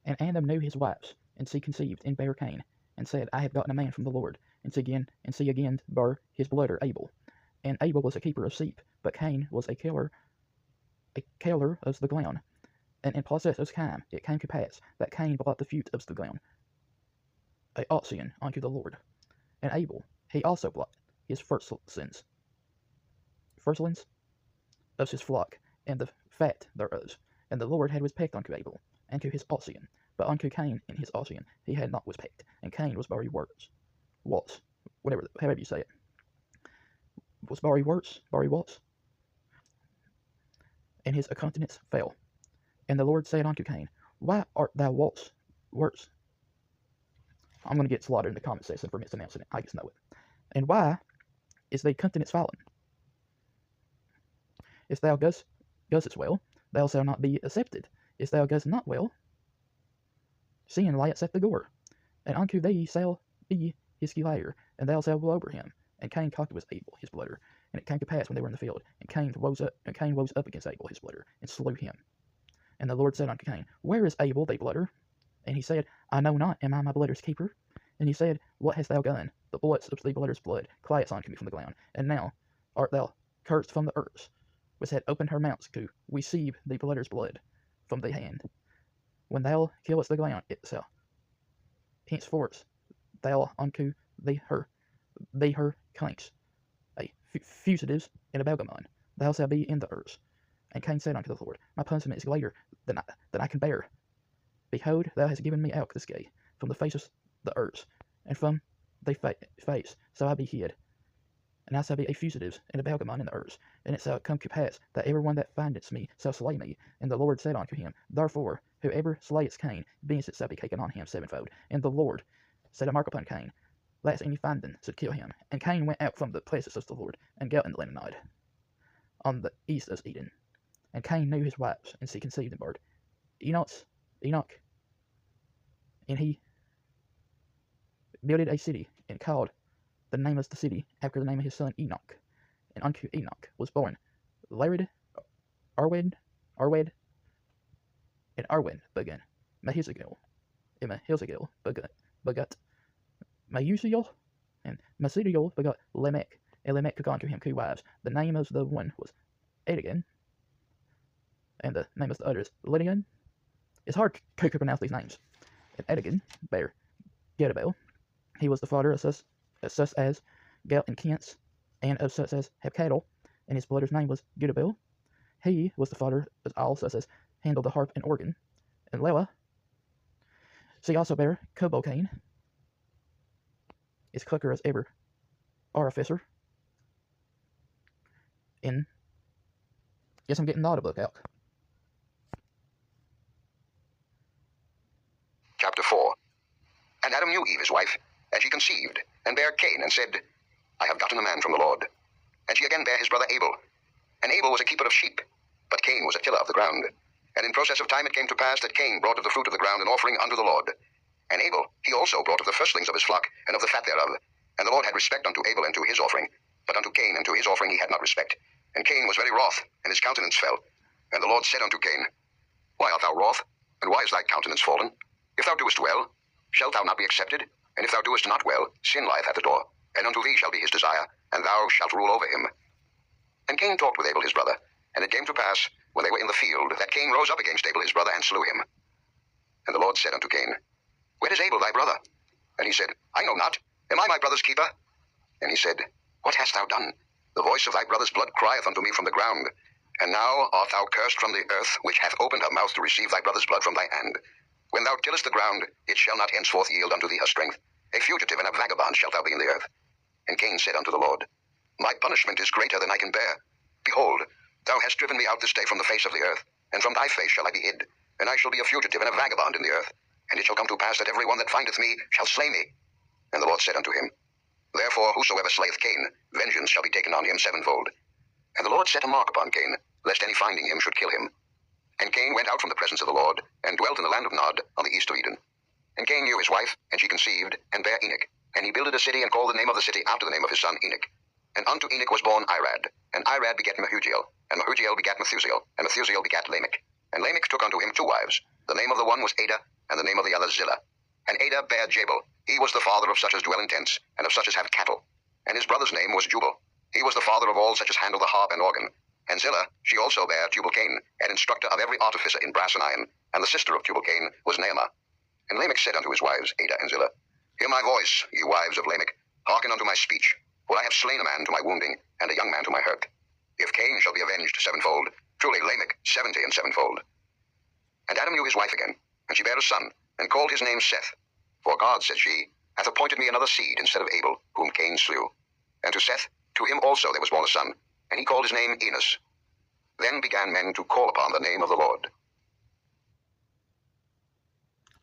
And Adam knew his wives, and she conceived, and bare Cain, and said, I have gotten a man from the Lord. And she again bare his brother Abel. And Abel was a keeper of sheep, but Cain was a killer of the ground. And in process of time it came to pass that Cain brought the fruit of the ground, a oxen, unto the Lord. And Abel, he also brought his firstlings of his flock, and the fat thereof. And the Lord had respect unto Abel, and to his oxen. But unto Cain and his oxen he had not respect. And Cain was very worse. However you say it. Was very worse, and his countenance fell. And the Lord said unto Cain, Why art thou worse? I'm going to get slaughtered in the comment section for mispronouncing it. I just know it. And why is thy countenance fallen? If thou goest well, thou shalt not be accepted. If thou goest not well, sin lieth at the door, and unto thee shall be his desire, and thou shalt rule over him. And Cain talked with Abel his brother. And it came to pass when they were in the field, and Cain rose up against Abel his brother, and slew him. And the Lord said unto Cain, Where is Abel thy brother? And he said, I know not, am I my brother's keeper? And he said, What hast thou done? The blood of thy brother's blood crieth unto me from the ground. And now art thou cursed from the earth, which had opened her mouth to receive thy brother's blood from thy hand. When thou killest the ground itself, henceforth thou unto thee her clanks, a fugitive and a vagabond, thou shalt be in the earth. And Cain said unto the Lord, My punishment is greater than I can bear. Behold, thou hast given me out this day from the face of the earth, and from thy face shall I be hid. And I shall be a fugitive and a vagabond in the earth. And it shall come to pass that every one that findeth me shall slay me. And the Lord said unto him, Therefore, whoever slayeth Cain, vengeance shall be taken on him sevenfold. And the Lord set a mark upon Cain, lest any finding should kill him. And Cain went out from the places of the Lord, and dwelt in the land of Nod, on the east of Eden. And Cain knew his wives, and she conceived and bare Enoch. And he builded a city, and called the name of the city after the name of his son Enoch. And unto Enoch was born Lared, Arwed, and Arwed began Mehujael, and Mehujael begot Meusiel, and Meusiel begot Lamech, and Lamech took unto him two wives. The name of the one was Adigan, and the name of the other is Lydian. It's hard to pronounce these names. And Adigan bare Gedabel. He was the father of such as Gal and Kents, and of such as have cattle, and his brother's name was Gedabel. He was the father of all such as handled the harp and organ. And Lewa, she also bare Cobocane, is quicker as ever artificer. And guess I'm getting the audiobook out. Chapter 4. And Adam knew Eve his wife, and she conceived, and bare Cain, and said, I have gotten a man from the Lord. And she again bare his brother Abel. And Abel was a keeper of sheep, but Cain was a tiller of the ground. And in process of time it came to pass that Cain brought of the fruit of the ground an offering unto the Lord. And Abel, he also brought of the firstlings of his flock, and of the fat thereof. And the Lord had respect unto Abel and to his offering, but unto Cain and to his offering he had not respect. And Cain was very wroth, and his countenance fell. And the Lord said unto Cain, Why art thou wroth, and why is thy countenance fallen? If thou doest well, shalt thou not be accepted? And if thou doest not well, sin lieth at the door, and unto thee shall be his desire, and thou shalt rule over him. And Cain talked with Abel his brother, and it came to pass, when they were in the field, that Cain rose up against Abel his brother, and slew him. And the Lord said unto Cain, Where is Abel thy brother? And he said, I know not. Am I my brother's keeper? And he said, What hast thou done? The voice of thy brother's blood crieth unto me from the ground. And now art thou cursed from the earth, which hath opened her mouth to receive thy brother's blood from thy hand. When thou tillest the ground, it shall not henceforth yield unto thee her strength. A fugitive and a vagabond shalt thou be in the earth. And Cain said unto the Lord, My punishment is greater than I can bear. Behold, thou hast driven me out this day from the face of the earth, and from thy face shall I be hid. And I shall be a fugitive and a vagabond in the earth. And it shall come to pass that every one that findeth me shall slay me. And the Lord said unto him, Therefore whosoever slayeth Cain, vengeance shall be taken on him sevenfold. And the Lord set a mark upon Cain, lest any finding him should kill him. And Cain went out from the presence of the Lord, and dwelt in the land of Nod, on the east of Eden. And Cain knew his wife, and she conceived, and bare Enoch. And he builded a city, and called the name of the city after the name of his son Enoch. And unto Enoch was born Irad. And Irad begat Mehujael. And Mehujael begat Methusael. And Methusael begat Lamech. And Lamech took unto him two wives. The name of the one was Ada, and the name of the other Zillah. And Ada bare Jabal. He was the father of such as dwell in tents, and of such as have cattle. And his brother's name was Jubal. He was the father of all such as handle the harp and organ. And Zillah, she also bare Tubal-Cain, an instructor of every artificer in brass and iron. And the sister of Tubal-Cain was Naamah. And Lamech said unto his wives, Ada and Zillah, Hear my voice, ye wives of Lamech. Hearken unto my speech. For I have slain a man to my wounding, and a young man to my hurt. If Cain shall be avenged sevenfold, truly Lamech 70 and sevenfold. And Adam knew his wife again, and she bare a son, and called his name Seth. For God, said she, hath appointed me another seed instead of Abel, whom Cain slew. And to Seth, to him also there was born a son, and he called his name Enos. Then began men to call upon the name of the Lord.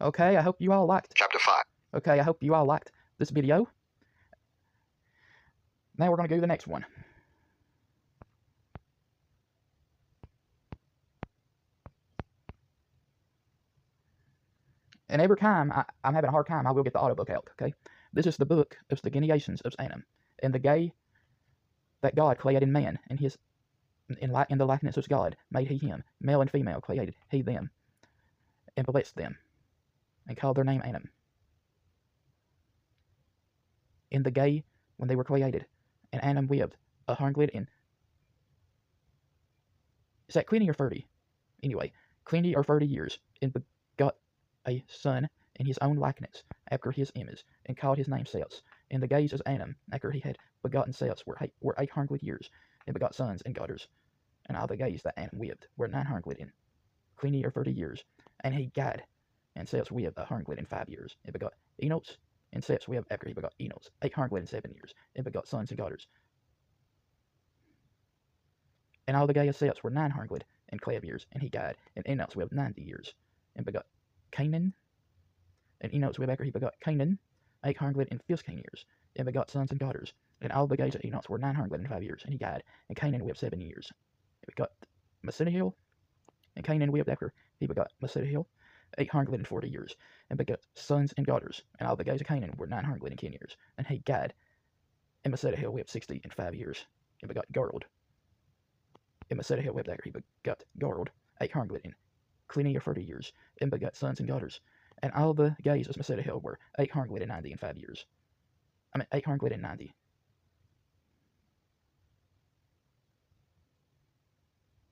Okay, I hope you all liked. Chapter 5. Okay, I hope you all liked this video. Now we're going to go to the next one. And every time I'm having a hard time, I will get the audiobook out, okay? This is the book of the genealogies of Adam. And the day that God created man in the likeness of God, made he him. Male and female created he them, and blessed them, and called their name Adam. In the day when they were created, and Adam lived 100 and... Is that 20 or 30? Anyway, 20 or 30 years, and begot a son in his own likeness, after his image, and called his name Seth. And the days of Adam, after he had begotten Seth, were 800 years, and begot sons and daughters. And all the days that Adam lived were 920 or 30 years, and he died. And Seth lived 105 years, and begot Enos. And Seth lived after he begot Enos 807 years, and begot sons and daughters. And all the days of Seth were 912 years, and he died. And Enos lived 90 years, and begot Canaan. And Enos lived after he begot Canaan 815 years, and begot sons and daughters. And all the days of Enos were 905 years, and he died. And Canaan lived 7 years, and begot Methuselah. And Canaan lived after he begot Methuselah 840 years, and begot sons and daughters. And all the days of Canaan were 910 years, and he died. And Methuselah lived 65 years, and begot Gared. And Methuselah lived after he begot Gared 820 or 30 years, and begot sons and daughters. And all the days of Methuselah were 895 years. 890.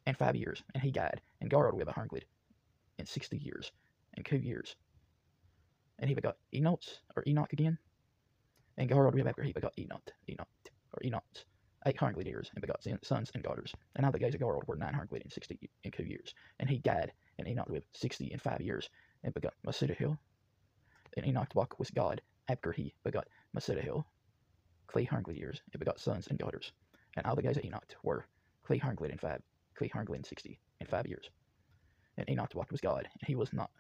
And 5 years, and he died. And Gared lived 160 years, and 2 years. And he begot Enoch again. And Gared lived after he begot Enoch 800 years, and begot sons and daughters. And all the days of Gared were 962 years, and he died. And Enoch lived 65 years, and begot Methuselah. And Enoch walked with God after he begot Methuselah 300 years, and begot sons and daughters. And all the days of Enoch were 365 years. And Enoch walked with God, and he was not,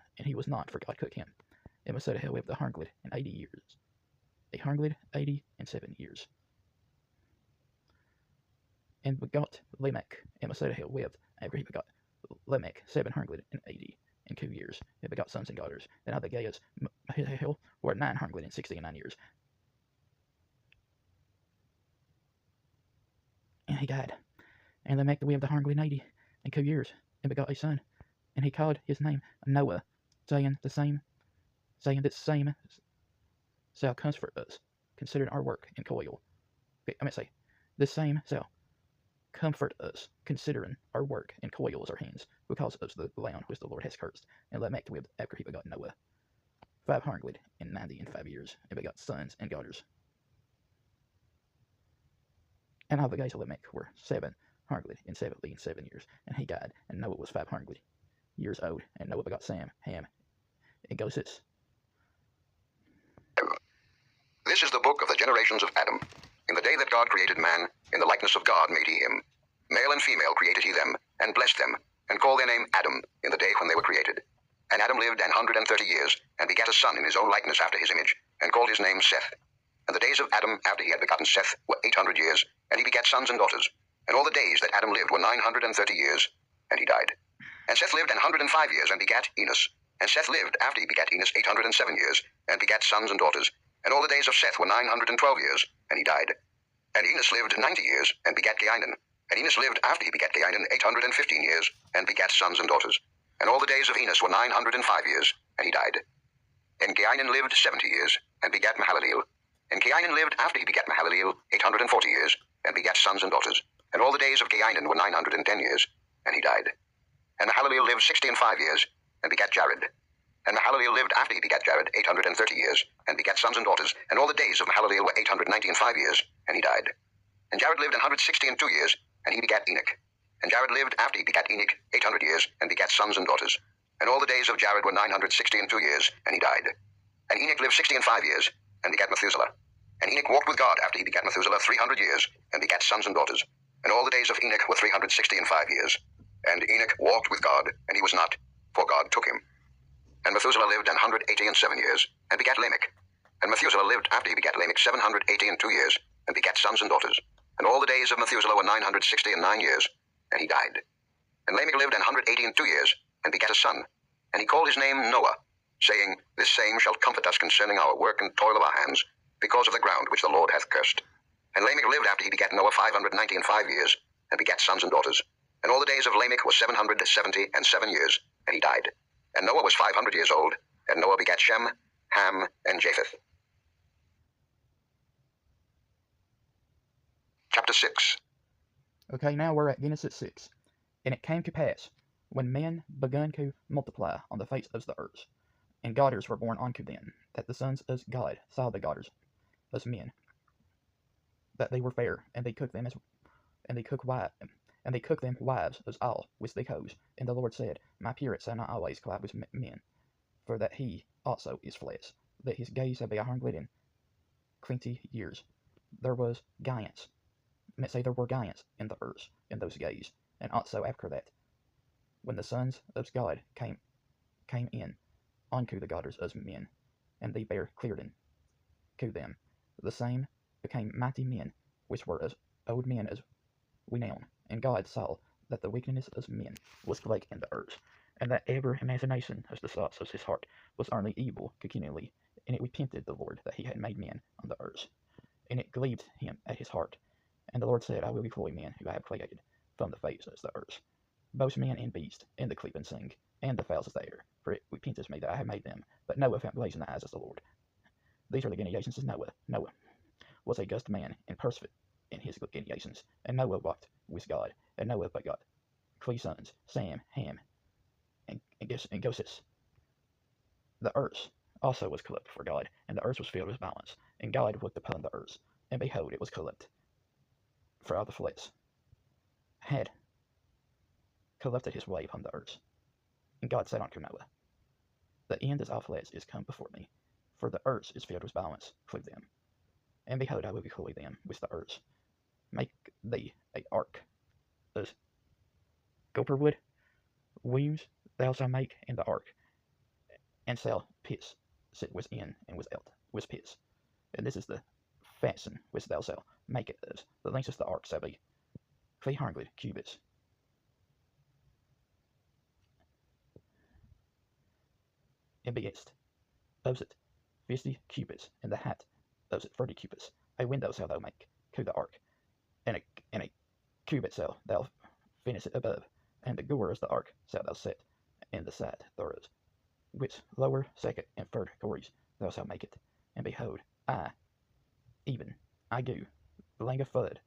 for God took him. And Methuselah lived 180 years, 187 years, and begot Lamech. And Methuselah lived after he begot Lamech 782 years, and begot sons and daughters. And all the days of Methuselah were 969 years, and he died. And Lamech lived 182 years, and begot a son, and he called his name Noah, saying the same shall comfort us, considering our work and toil. The same shall comfort us, considering our work and toil is our hands, because of the land which the Lord has cursed. And Lamech lived after he begot Noah 595 years, and begot sons and daughters. And all the days of Lamech were 777 years, and he died. And Noah was 500 years old, and Noah begot Sam, Ham, and Joseph. This is the book of the generations of Adam. In the day that God created man, in the likeness of God made he him. Male and female created he them, and blessed them, and called their name Adam in the day when they were created. And Adam lived 130 years, and begat a son in his own likeness after his image, and called his name Seth. And the days of Adam after he had begotten Seth were 800 years, and he begat sons and daughters. And all the days that Adam lived were 930 years, and he died. And Seth lived 105 years, and begat Enos. And Seth lived after he begat Enos 807 years, and begat sons and daughters. And all the days of Seth were 912 years, and he died. And Enos lived 90 years, and begat Cainan. And Enos lived after he begat Cainan 815 years, and begat sons and daughters. And all the days of Enos were 905 years, and he died. And Cainan lived 70 years, and begat Mahalaleel. And Cainan lived after he begat Mahalaleel 840 years, and begat sons and daughters. And all the days of Cainan were 910 years, and he died. And Mahalaleel lived 60 and 5 years, and begat Jared. And Mahalaleel lived after he begat Jared 830 years, and begat sons and daughters. And all the days of Mahalaleel were 890 and 5 years, and he died. And Jared lived 160 and 2 years, and he begat Enoch. And Jared lived after he begat Enoch 800 years, and begat sons and daughters. And all the days of Jared were 960 and 2 years, and he died. And Enoch lived 60 and 5 years, and begat Methuselah. And Enoch walked with God after he begat Methuselah 300 years, and begat sons and daughters. And all the days of Enoch were 360 and 5 years. And Enoch walked with God, and he was not, for God took him. And Methuselah lived 180 and 7 years, and begat Lamech. And Methuselah lived after he begat Lamech 780 and 2 years, and begat sons and daughters. And all the days of Methuselah were 960 and 9 years, and he died. And Lamech lived 180 and 2 years, and begat a son. And he called his name Noah, saying, This same shall comfort us concerning our work and toil of our hands, because of the ground which the Lord hath cursed. And Lamech lived after he begat Noah 590 and 5 years, and begat sons and daughters. And all the days of Lamech were 770 and 7 years, and he died. And Noah was 500 years old, and Noah begat Shem, Ham, and Japheth. Chapter 6. Okay, now we're at Genesis 6. And it came to pass, when men begun to multiply on the face of the earth, and daughters were born unto them, that the sons of God saw the daughters as men, that they were fair, and they took them wives as all which they chose. And the Lord said, My spirit shall not always cleave with men, for that he also is flesh, that his days shall be 120 years. There was giants. Let's say there were giants in the earth in those days, and also after that, when the sons of God came in unto the daughters as men, and they bare children to them, the same became mighty men, which were as old men as we now. And God saw that the wickedness of men was great in the earth, and that every imagination of the thoughts of his heart was only evil continually. And it repented the Lord that he had made men on the earth, and it grieved him at his heart. And the Lord said, I will destroy men who I have created from the face of the earth, both man and beast, and the creeping thing, and the fowls of the air, for it repenteth me that I have made them. But Noah found grace in the eyes of the Lord. These are the generations of Noah. Noah was a just man, and persevered in his generations. And Noah walked with God, and Noah begot 3 sons, Sam, Ham, and Joseph. The earth also was corrupt before God, and the earth was filled with violence. And God looked upon the earth, and behold, it was corrupt, for all the flesh had corrupted his way upon the earth. And God said unto Noah, The end of all flesh is come before me, for the earth is filled with violence through them. And behold, I will destroy them with the earth. Make thee an ark of copper wood. Weaves thou shalt make in the ark, and shall pits sit within and without with pits. And this is the fasten which thou shalt make it of. The length of the ark shall be 300 cubits. And beast of it 50 cubits, and the height of it 30 cubits. A window shalt thou make to the ark, and a cubit shalt thou finish it above, and the door of the ark shalt thou set in the side thereof, which lower, second, and third glories thou shalt make it. And behold, I do bring a flood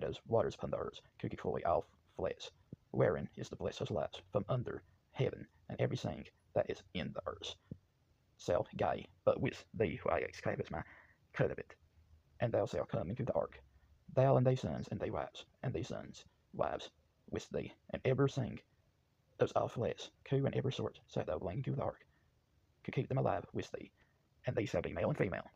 as waters upon the earth, to destroy all flesh, wherein is the blessed of life from under heaven, and everything that is in the earth shall die, but with thee who I establish my covenant. And thou shalt come into the ark, thou and thy sons and thy wives, and thy sons' wives with thee, and everything of all flesh, two and every sort, shalt thou bring into the ark, to keep them alive with thee. And they shall be male and female,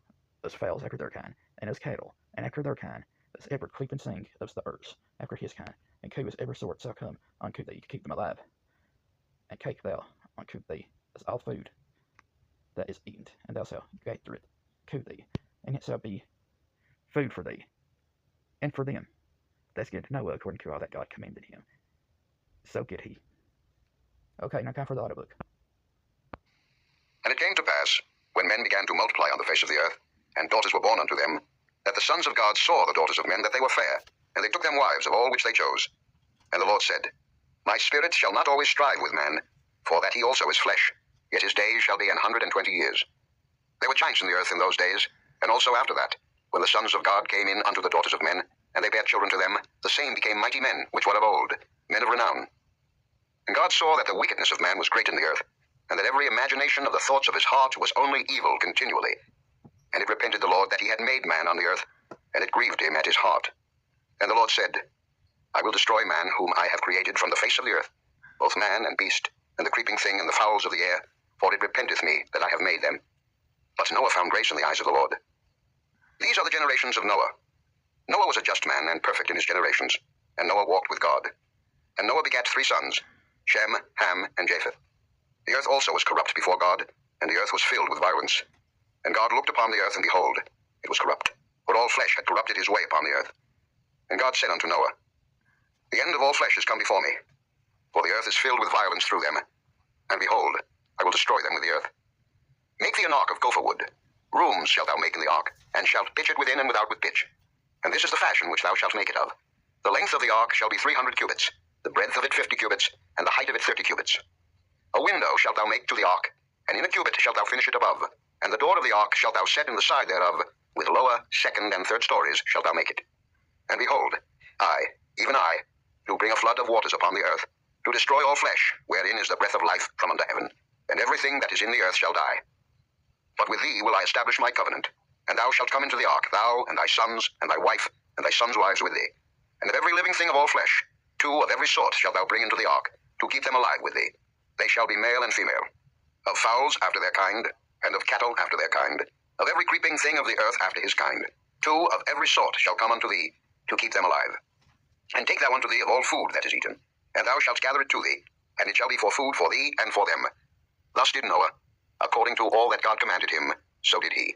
as fowls after their kind, and as cattle, and after their kind, as every creeping thing of the earth, after his kind, and two as every sort shall come unto thee to keep them alive. And take thou unto thee as all food that is eaten, and thou shalt gather it to thee, and it shall be food for thee, and for them. That's given to Noah according to all that God commanded him. So did he. Okay, now time for the audiobook. And it came to pass, when men began to multiply on the face of the earth, and daughters were born unto them, that the sons of God saw the daughters of men that they were fair, and they took them wives of all which they chose. And the Lord said, My spirit shall not always strive with man, for that he also is flesh. yet his days shall be 120 years. There were giants in the earth in those days, and also after that, when the sons of God came in unto the daughters of men, and they bare children to them, the same became mighty men, which were of old, men of renown. And God saw that the wickedness of man was great in the earth, and that every imagination of the thoughts of his heart was only evil continually. And it repented the Lord that he had made man on the earth, and it grieved him at his heart. And the Lord said, I will destroy man whom I have created from the face of the earth, both man and beast, and the creeping thing and the fowls of the air, for it repenteth me that I have made them. But Noah found grace in the eyes of the Lord. These are the generations of Noah. Noah was a just man and perfect in his generations, and Noah walked with God. And Noah begat 3 sons, Shem, Ham, and Japheth. The earth also was corrupt before God, and the earth was filled with violence. And God looked upon the earth, and behold, it was corrupt, for all flesh had corrupted his way upon the earth. And God said unto Noah, The end of all flesh is come before me, for the earth is filled with violence through them. And behold, I will destroy them with the earth. Make thee an ark of gopher wood. Rooms shalt thou make in the ark, and shalt pitch it within and without with pitch. And this is the fashion which thou shalt make it of. The length of the ark shall be 300 cubits, the breadth of it 50 cubits, and the height of it 30 cubits. A window shalt thou make to the ark, and in a cubit shalt thou finish it above. And the door of the ark shalt thou set in the side thereof, with lower, second, and third stories shalt thou make it. And behold, I, even I, do bring a flood of waters upon the earth, to destroy all flesh, wherein is the breath of life from under heaven, and everything that is in the earth shall die. But with thee will I establish my covenant, and thou shalt come into the ark, thou, and thy sons, and thy wife, and thy sons' wives with thee. And of every living thing of all flesh, 2 of every sort shalt thou bring into the ark, to keep them alive with thee. They shall be male and female. Of fowls after their kind, and of cattle after their kind, of every creeping thing of the earth after his kind. 2 of every sort shall come unto thee, to keep them alive. And take thou unto thee of all food that is eaten, and thou shalt gather it to thee, and it shall be for food for thee and for them. Thus did Noah. According to all that God commanded him, so did he.